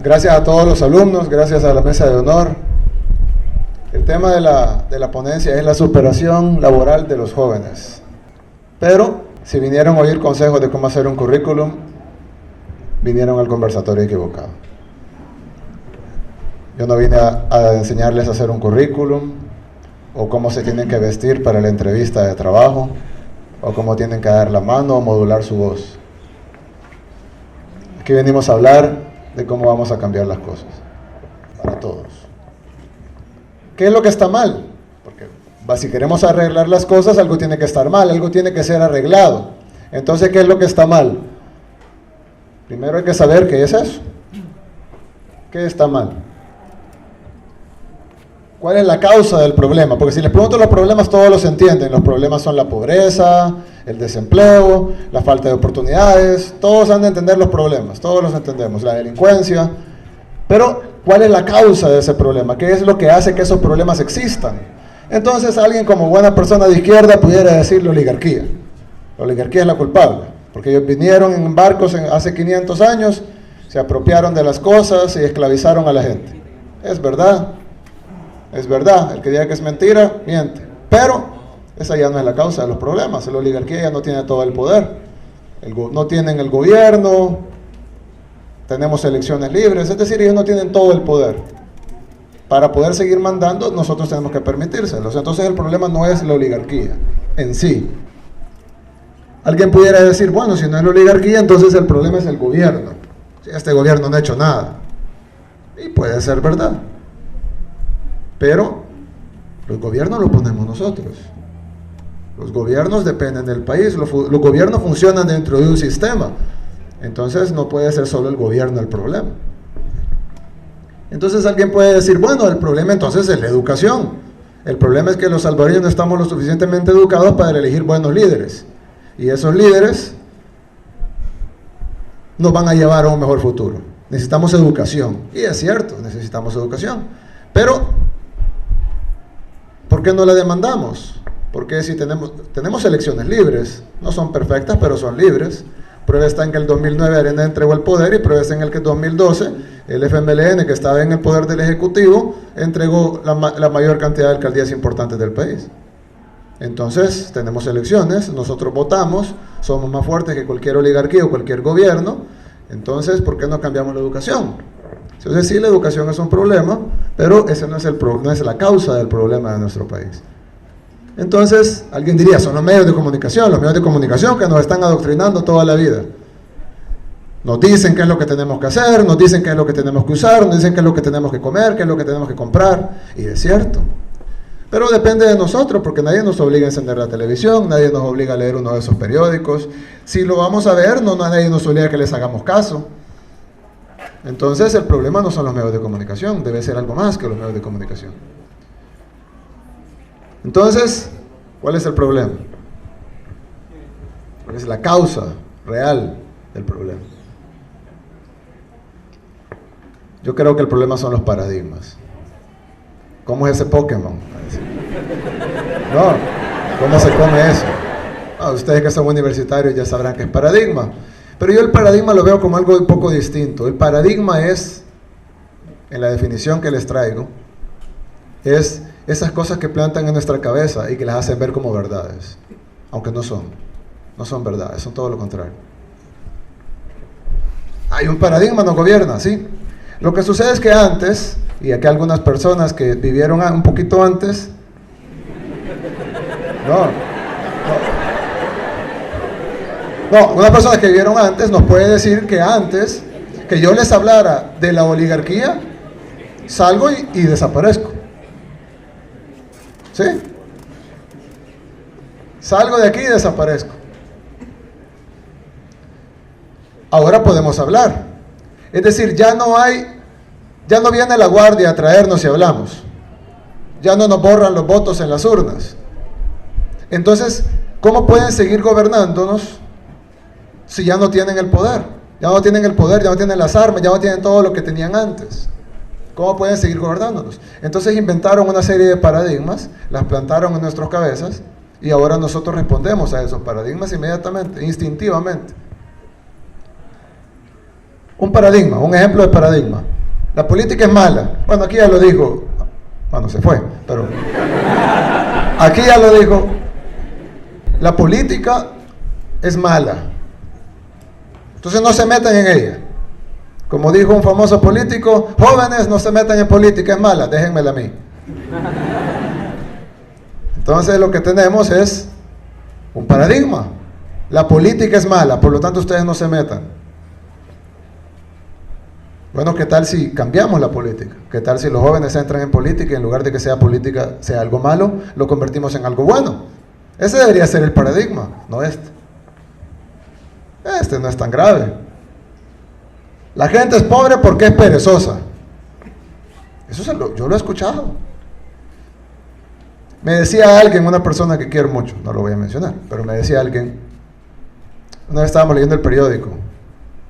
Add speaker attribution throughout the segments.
Speaker 1: Gracias a todos los alumnos, gracias a la mesa de honor. El tema de la ponencia es la superación laboral de los jóvenes. Pero si vinieron a oír consejos de cómo hacer un currículum, vinieron al conversatorio equivocado. Yo no vine a enseñarles a hacer un currículum, o cómo se tienen que vestir para la entrevista de trabajo, o cómo tienen que dar la mano o modular su voz. Aquí venimos a hablar de cómo vamos a cambiar las cosas para todos. ¿Qué es lo que está mal? Porque si queremos arreglar las cosas, algo tiene que estar mal, algo tiene que ser arreglado. Entonces, ¿qué es lo que está mal? Primero hay que saber qué es eso. ¿Qué está mal? ¿Cuál es la causa del problema? Porque si les pregunto los problemas, todos los entienden. Los problemas son la pobreza, el desempleo, la falta de oportunidades. Todos han de entender los problemas, todos los entendemos. La delincuencia. Pero, ¿cuál es la causa de ese problema? ¿Qué es lo que hace que esos problemas existan? Entonces, alguien como buena persona de izquierda pudiera decir la oligarquía. La oligarquía es la culpable, porque ellos vinieron en barcos hace 500 años, se apropiaron de las cosas y esclavizaron a la gente. Es verdad. Es verdad, el que diga que es mentira, miente. Pero esa ya no es la causa de los problemas. La oligarquía ya no tiene todo el poder. No tienen el gobierno, tenemos elecciones libres, es decir, ellos no tienen todo el poder. Para poder seguir mandando, nosotros tenemos que permitírselos. Entonces el problema no es la oligarquía en sí. Alguien pudiera decir, bueno, si no es la oligarquía, entonces el problema es el gobierno. Si este gobierno no ha hecho nada. Y puede ser verdad. Pero los gobiernos los ponemos nosotros. Los gobiernos dependen del país. Los gobiernos funcionan dentro de un sistema. Entonces no puede ser solo el gobierno el problema. Entonces alguien puede decir, bueno, el problema entonces es la educación. El problema es que los salvadoreños no estamos lo suficientemente educados para elegir buenos líderes. Y esos líderes nos van a llevar a un mejor futuro. Necesitamos educación. Y es cierto, necesitamos educación. Pero ¿por qué no la demandamos? Porque si tenemos elecciones libres, no son perfectas, pero son libres. Prueba está en que el 2009 Arena entregó el poder, y prueba está en el que el 2012 el FMLN, que estaba en el poder del Ejecutivo, entregó la mayor cantidad de alcaldías importantes del país. Entonces, tenemos elecciones, nosotros votamos, somos más fuertes que cualquier oligarquía o cualquier gobierno. Entonces, ¿por qué no cambiamos la educación? Entonces sí, la educación es un problema, pero ese no es la causa del problema de nuestro país. Entonces, alguien diría, son los medios de comunicación que nos están adoctrinando toda la vida. Nos dicen qué es lo que tenemos que hacer, nos dicen qué es lo que tenemos que usar, nos dicen qué es lo que tenemos que comer, qué es lo que tenemos que comprar, y es cierto. Pero depende de nosotros, porque nadie nos obliga a encender la televisión, nadie nos obliga a leer uno de esos periódicos. Si lo vamos a ver, nadie nos obliga a que les hagamos caso. Entonces el problema no son los medios de comunicación, debe ser algo más que los medios de comunicación. Entonces, ¿cuál es el problema? ¿Cuál es la causa real del problema? Yo creo que el problema son los paradigmas. ¿Cómo es ese Pokémon? No, ¿cómo se come eso? Ustedes que son universitarios ya sabrán que es paradigma. Pero yo el paradigma lo veo como algo un poco distinto. El paradigma es, en la definición que les traigo, es esas cosas que plantan en nuestra cabeza y que las hacen ver como verdades, aunque no son verdades, son todo lo contrario. Hay un paradigma, nos gobierna, ¿sí? Lo que sucede es que antes, y aquí algunas personas que vivieron un poquito antes, una persona que vivieron antes nos puede decir que antes que yo les hablara de la oligarquía, salgo y desaparezco. ¿Sí? Salgo de aquí y desaparezco. Ahora podemos hablar. Es decir, ya no viene la guardia a traernos y hablamos. Ya no nos borran los votos en las urnas. Entonces, ¿cómo pueden seguir gobernándonos si ya no tienen el poder? Ya no tienen el poder, ya no tienen las armas, ya no tienen todo lo que tenían antes. ¿Cómo pueden seguir gobernándonos? Entonces inventaron una serie de paradigmas, las plantaron en nuestras cabezas, y ahora nosotros respondemos a esos paradigmas inmediatamente, instintivamente. Un paradigma, un ejemplo de paradigma. La política es mala. Bueno, aquí ya lo dijo. Bueno, se fue, pero aquí ya lo dijo. La política es mala. Entonces no se metan en ella. Como dijo un famoso político, jóvenes, no se metan en política, es mala, déjenmela a mí. Entonces lo que tenemos es un paradigma. La política es mala, por lo tanto ustedes no se metan. Bueno, ¿qué tal si cambiamos la política? ¿Qué tal si los jóvenes entran en política y en lugar de que sea política sea algo malo, lo convertimos en algo bueno? Ese debería ser el paradigma, no este. Este no es tan grave. La gente es pobre porque es perezosa. Eso yo lo he escuchado. Me decía alguien, una persona que quiero mucho, no lo voy a mencionar, pero me decía alguien, una vez estábamos leyendo el periódico,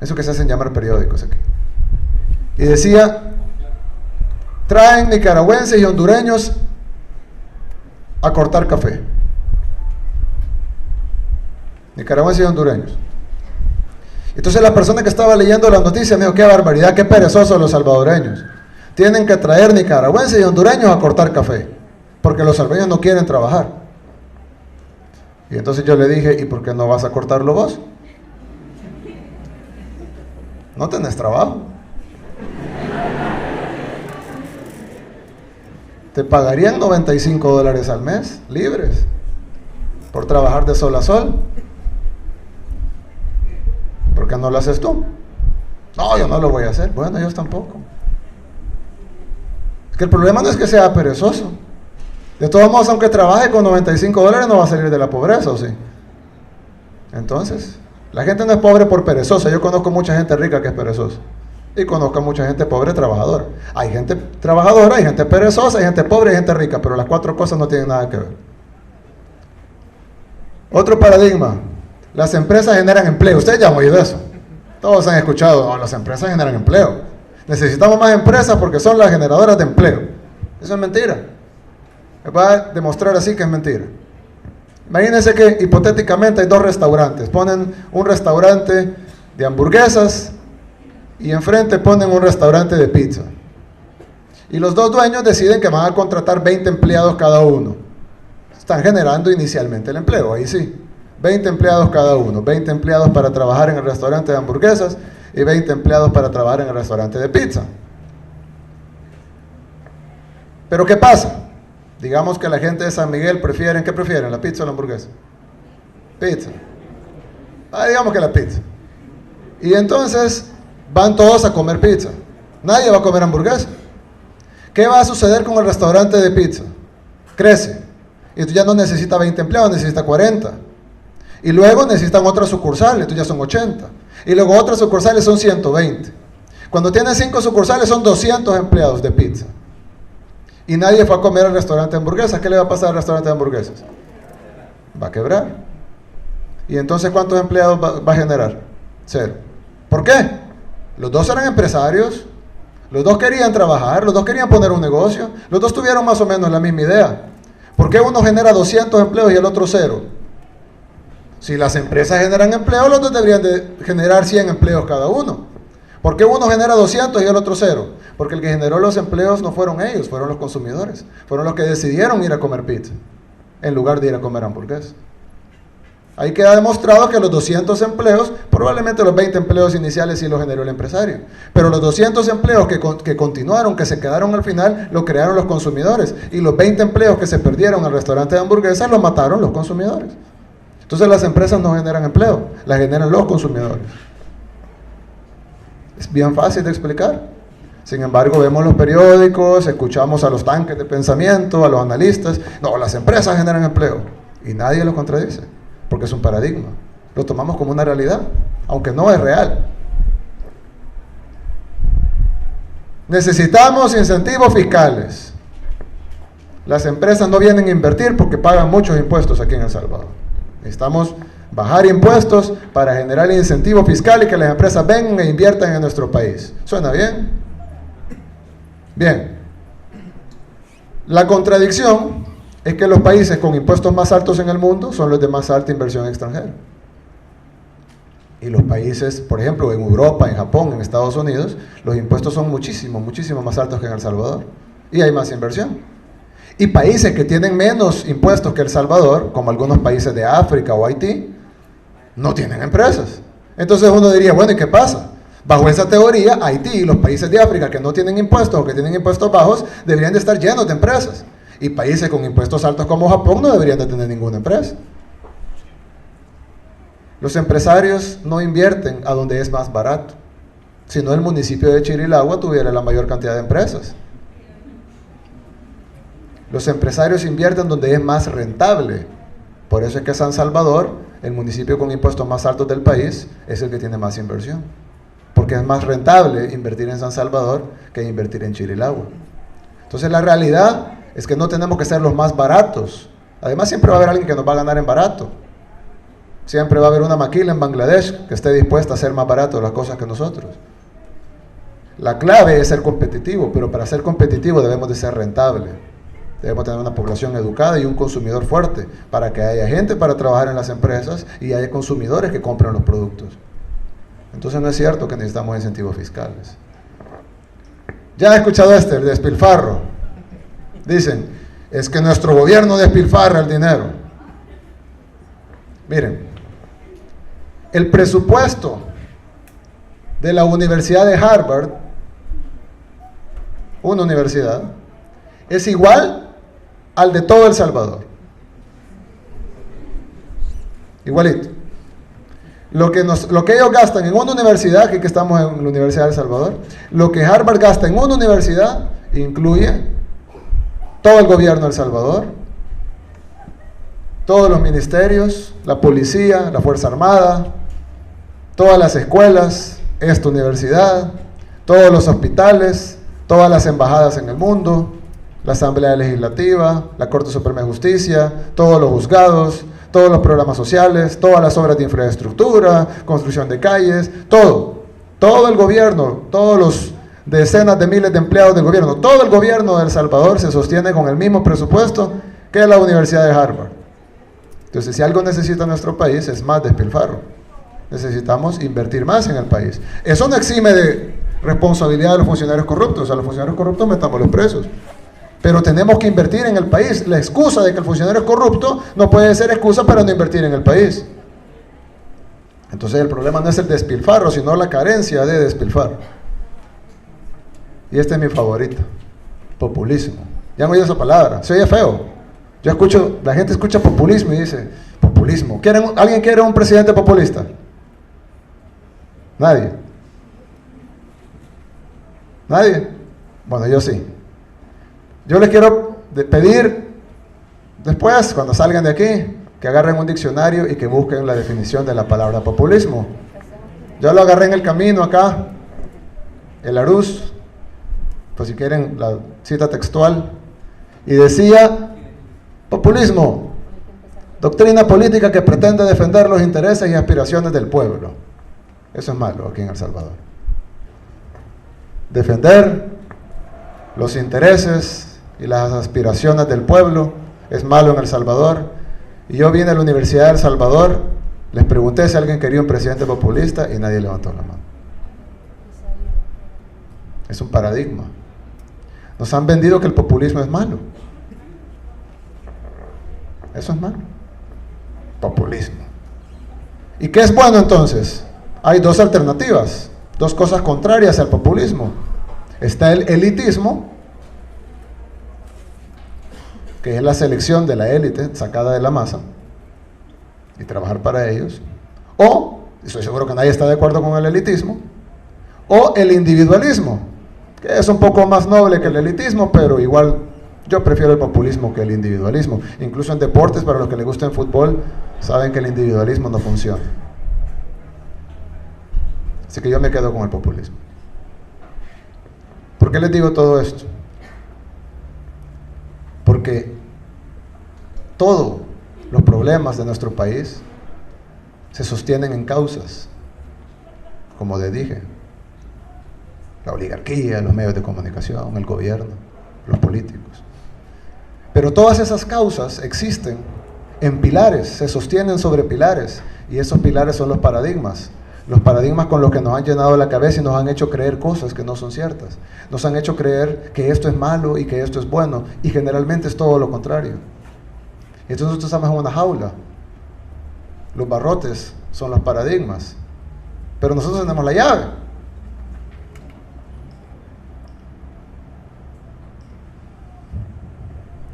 Speaker 1: eso que se hacen llamar periódicos aquí, y decía, traen nicaragüenses y hondureños a cortar café. Nicaragüenses y hondureños. Entonces la persona que estaba leyendo la noticia me dijo, qué barbaridad, qué perezosos los salvadoreños. Tienen que traer nicaragüenses y hondureños a cortar café, porque los salvadoreños no quieren trabajar. Y entonces yo le dije, ¿y por qué no vas a cortarlo vos? No tenés trabajo. Te pagarían $95 al mes, libres, por trabajar de sol a sol. ¿Por qué no lo haces tú? No, yo no lo voy a hacer. Bueno, ellos tampoco. Es que el problema no es que sea perezoso. De todos modos, aunque trabaje con $95, no va a salir de la pobreza, ¿o sí? Entonces, la gente no es pobre por perezosa. Yo conozco mucha gente rica que es perezosa. Y conozco mucha gente pobre trabajadora. Hay gente trabajadora, hay gente perezosa, hay gente pobre y gente rica, pero las cuatro cosas no tienen nada que ver. Otro paradigma. Las empresas generan empleo. Ustedes ya han oído eso. Todos han escuchado, no, las empresas generan empleo. Necesitamos más empresas porque son las generadoras de empleo. Eso es mentira. Me va a demostrar así que es mentira. Imagínense que hipotéticamente hay dos restaurantes. Ponen un restaurante de hamburguesas y enfrente ponen un restaurante de pizza. Y los dos dueños deciden que van a contratar 20 empleados cada uno. Están generando inicialmente el empleo, ahí sí. 20 empleados cada uno, 20 empleados para trabajar en el restaurante de hamburguesas y 20 empleados para trabajar en el restaurante de pizza. Pero ¿qué pasa? Digamos que la gente de San Miguel prefieren, ¿qué prefieren? ¿La pizza o la hamburguesa? Pizza. Digamos que la pizza. Y entonces van todos a comer pizza. Nadie va a comer hamburguesa. ¿Qué va a suceder con el restaurante de pizza? Crece. Y tú ya no necesita 20 empleados, necesita 40. Y luego necesitan otras sucursales, entonces ya son 80. Y luego otras sucursales son 120. Cuando tienes 5 sucursales son 200 empleados de pizza. Y nadie fue a comer al restaurante de hamburguesas. ¿Qué le va a pasar al restaurante de hamburguesas? Va a quebrar. ¿Y entonces cuántos empleados va a generar? 0. ¿Por qué? Los dos eran empresarios, los dos querían trabajar, los dos querían poner un negocio, los dos tuvieron más o menos la misma idea. ¿Por qué uno genera 200 empleos y el otro 0? Si las empresas generan empleo, los dos deberían de generar 100 empleos cada uno. ¿Por qué uno genera 200 y el otro 0? Porque el que generó los empleos no fueron ellos, fueron los consumidores. Fueron los que decidieron ir a comer pizza, en lugar de ir a comer hamburguesas. Ahí queda demostrado que los 200 empleos, probablemente los 20 empleos iniciales sí los generó el empresario. Pero los 200 empleos que continuaron, que se quedaron al final, lo crearon los consumidores. Y los 20 empleos que se perdieron en el restaurante de hamburguesas, los mataron los consumidores. Entonces las empresas no generan empleo, las generan los consumidores. Es bien fácil de explicar. Sin embargo, vemos los periódicos, escuchamos a los tanques de pensamiento, a los analistas. No, las empresas generan empleo. Y nadie lo contradice, porque es un paradigma. Lo tomamos como una realidad, aunque no es real. Necesitamos incentivos fiscales. Las empresas no vienen a invertir porque pagan muchos impuestos aquí en El Salvador. Necesitamos bajar impuestos para generar incentivo fiscal y que las empresas vengan e inviertan en nuestro país. ¿Suena bien? Bien. La contradicción es que los países con impuestos más altos en el mundo son los de más alta inversión extranjera. Y los países, por ejemplo, en Europa, en Japón, en Estados Unidos, los impuestos son muchísimo, muchísimo más altos que en El Salvador. Y hay más inversión. Y países que tienen menos impuestos que El Salvador, como algunos países de África o Haití, no tienen empresas. Entonces uno diría, bueno, ¿y qué pasa? Bajo esa teoría, Haití y los países de África que no tienen impuestos o que tienen impuestos bajos, deberían de estar llenos de empresas. Y países con impuestos altos como Japón no deberían de tener ninguna empresa. Los empresarios no invierten a donde es más barato. Si no, el municipio de Chirilagua tuviera la mayor cantidad de empresas. Los empresarios invierten donde es más rentable. Por eso es que San Salvador, el municipio con impuestos más altos del país, es el que tiene más inversión. Porque es más rentable invertir en San Salvador que invertir en Chirilagua. Entonces la realidad es que no tenemos que ser los más baratos. Además siempre va a haber alguien que nos va a ganar en barato. Siempre va a haber una maquila en Bangladesh que esté dispuesta a hacer más barato las cosas que nosotros. La clave es ser competitivo, pero para ser competitivo debemos de ser rentable. Debemos tener una población educada y un consumidor fuerte para que haya gente para trabajar en las empresas y haya consumidores que compren los productos. Entonces no es cierto que necesitamos incentivos fiscales. Ya he escuchado el despilfarro. Dicen, es que nuestro gobierno despilfarra el dinero. Miren, el presupuesto de la Universidad de Harvard, una universidad, es igual al de todo El Salvador. Igualito. Lo que ellos gastan en una universidad, aquí que estamos en la Universidad de El Salvador, lo que Harvard gasta en una universidad incluye todo el gobierno de El Salvador, todos los ministerios, la policía, la Fuerza Armada, todas las escuelas, esta universidad, todos los hospitales, todas las embajadas en el mundo, la Asamblea Legislativa, la Corte Suprema de Justicia, todos los juzgados, todos los programas sociales, todas las obras de infraestructura, construcción de calles, todo el gobierno, todos los decenas de miles de empleados del gobierno, todo el gobierno de El Salvador se sostiene con el mismo presupuesto que la Universidad de Harvard. Entonces, si algo necesita nuestro país es más despilfarro. Necesitamos invertir más en el país. Eso no exime de responsabilidad de los funcionarios corruptos. A los funcionarios corruptos metámoslos presos. Pero tenemos que invertir en el país. La excusa de que el funcionario es corrupto no puede ser excusa para no invertir en el país. Entonces el problema no es el despilfarro, sino la carencia de despilfarro. Y esta es mi favorita: populismo. Ya han oído esa palabra, se oye feo. Yo escucho, la gente escucha populismo y dice, populismo. ¿Alguien quiere un presidente populista? Nadie. ¿Nadie? Bueno, yo sí. Yo les quiero pedir, después, cuando salgan de aquí, que agarren un diccionario y que busquen la definición de la palabra populismo. Yo lo agarré en el camino acá, el Arús, pues si quieren la cita textual, y decía: populismo, doctrina política que pretende defender los intereses y aspiraciones del pueblo. Eso es malo aquí en El Salvador. Defender los intereses y las aspiraciones del pueblo es malo en El Salvador. Y yo vine a la Universidad de El Salvador, les pregunté si alguien quería un presidente populista y nadie levantó la mano. Es un paradigma. Nos han vendido que el populismo es malo. Eso es malo. Populismo. ¿Y qué es bueno entonces? Hay dos alternativas, dos cosas contrarias al populismo. Está el elitismo, que es la selección de la élite sacada de la masa y trabajar para ellos. O, estoy seguro que nadie está de acuerdo con el elitismo, o el individualismo, que es un poco más noble que el elitismo, pero igual yo prefiero el populismo que el individualismo. Incluso en deportes, para los que les gusta el fútbol, saben que el individualismo no funciona. Así que yo me quedo con el populismo. ¿Por qué les digo todo esto? Porque todos los problemas de nuestro país se sostienen en causas, como les dije: la oligarquía, los medios de comunicación, el gobierno, los políticos. Pero todas esas causas existen en pilares, se sostienen sobre pilares, y esos pilares son los paradigmas. Los paradigmas con los que nos han llenado la cabeza y nos han hecho creer cosas que no son ciertas. Nos han hecho creer que esto es malo y que esto es bueno, y generalmente es todo lo contrario. Entonces nosotros estamos en una jaula. Los barrotes son los paradigmas, pero nosotros tenemos la llave.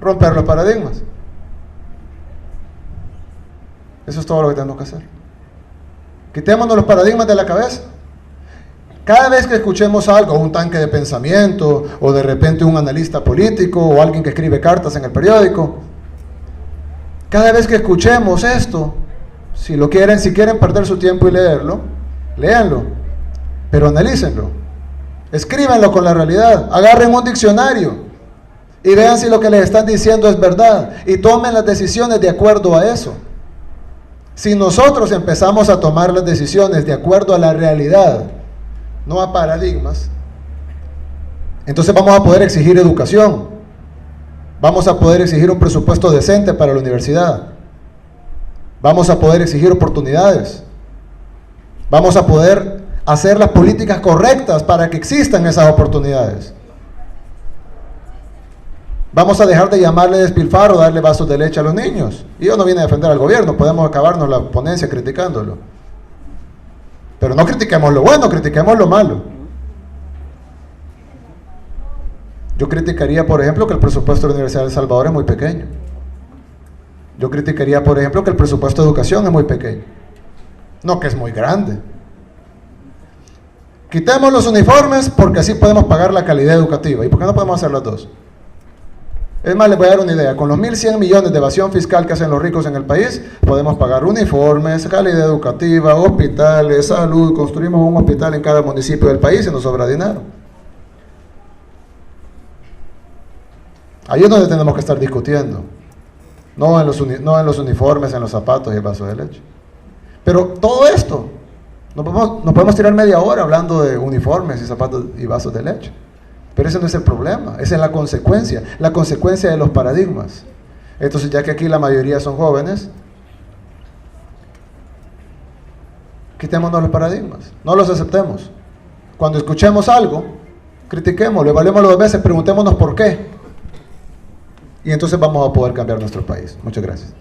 Speaker 1: Romper los paradigmas. Eso es todo lo que tenemos que hacer. Quitémonos los paradigmas de la cabeza. Cada vez que escuchemos algo, un tanque de pensamiento, o de repente un analista político, o alguien que escribe cartas en el periódico, cada vez que escuchemos esto, si quieren perder su tiempo y leerlo, léanlo, pero analícenlo, escríbanlo con la realidad, agarren un diccionario y vean si lo que les están diciendo es verdad, y tomen las decisiones de acuerdo a eso. Si nosotros empezamos a tomar las decisiones de acuerdo a la realidad, no a paradigmas, entonces vamos a poder exigir educación, vamos a poder exigir un presupuesto decente para la universidad, vamos a poder exigir oportunidades, vamos a poder hacer las políticas correctas para que existan esas oportunidades. Vamos a dejar de llamarle despilfarro, darle vasos de leche a los niños. Y yo no vine a defender al gobierno, podemos acabarnos la ponencia criticándolo. Pero no critiquemos lo bueno, critiquemos lo malo. Yo criticaría, por ejemplo, que el presupuesto de la Universidad de El Salvador es muy pequeño. Yo criticaría, por ejemplo, que el presupuesto de educación es muy pequeño. No que es muy grande. Quitemos los uniformes porque así podemos pagar la calidad educativa. ¿Y por qué no podemos hacer las dos? Es más, les voy a dar una idea. Con los 1.100 millones de evasión fiscal que hacen los ricos en el país, podemos pagar uniformes, calidad educativa, hospitales, salud. Construimos un hospital en cada municipio del país y nos sobra dinero. Ahí es donde tenemos que estar discutiendo. No en los uniformes, en los zapatos y el vaso de leche. Pero todo esto, nos podemos tirar media hora hablando de uniformes y zapatos y vasos de leche. Pero ese no es el problema, esa es la consecuencia de los paradigmas. Entonces, ya que aquí la mayoría son jóvenes, quitémonos los paradigmas, no los aceptemos. Cuando escuchemos algo, critiquémoslo, evaluémoslo 2 veces, preguntémonos por qué. Y entonces vamos a poder cambiar nuestro país. Muchas gracias.